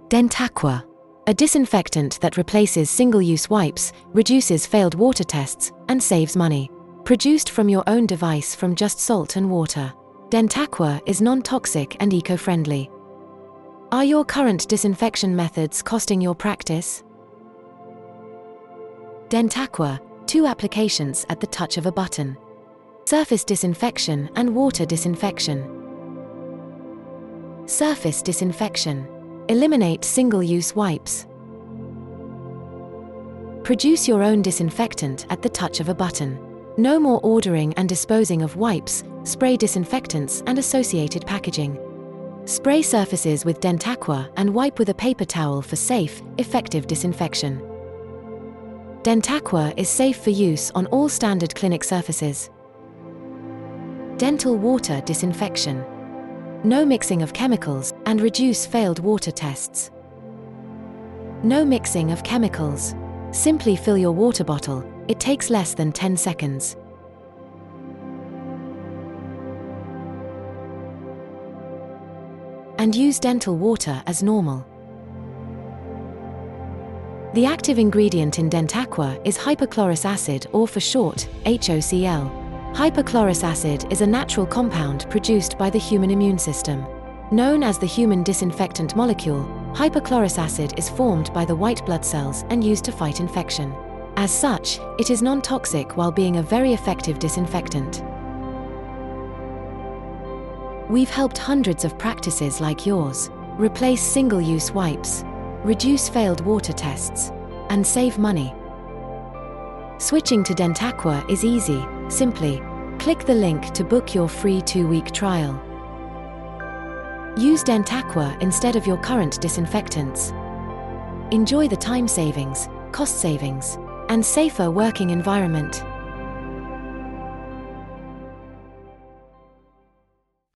Dentaqua, a disinfectant that replaces single-use wipes, reduces failed water tests, and saves money. Produced from your own device from just salt and water. Dentaqua is non-toxic and eco-friendly. Are your current disinfection methods costing your practice? Dentaqua, 2 applications at the touch of a button. Surface disinfection and water disinfection. Surface disinfection. Eliminate single-use wipes. Produce your own disinfectant at the touch of a button. No more ordering and disposing of wipes, spray disinfectants and associated packaging. Spray surfaces with Dentaqua and wipe with a paper towel for safe, effective disinfection. Dentaqua is safe for use on all standard clinic surfaces. Dental water disinfection. No mixing of chemicals, and reduce failed water tests. No mixing of chemicals. Simply fill your water bottle. It takes less than 10 seconds. And use dental water as normal. The active ingredient in Dentaqua is hypochlorous-acid, or for short, HOCl. Hypochlorous-acid is a natural compound produced by the human immune system. Known as the human disinfectant molecule, hypochlorous-acid is formed by the white blood cells and used to fight infection. As such, it is non-toxic while being a very effective disinfectant. We've helped hundreds of practices like yours replace single-use wipes, reduce failed water tests, and save money. Switching to Dentaqua is easy. Simply click the link to book your free 2-week trial. Use Dentaqua instead of your current disinfectants. Enjoy the time savings, cost savings, and safer working environment.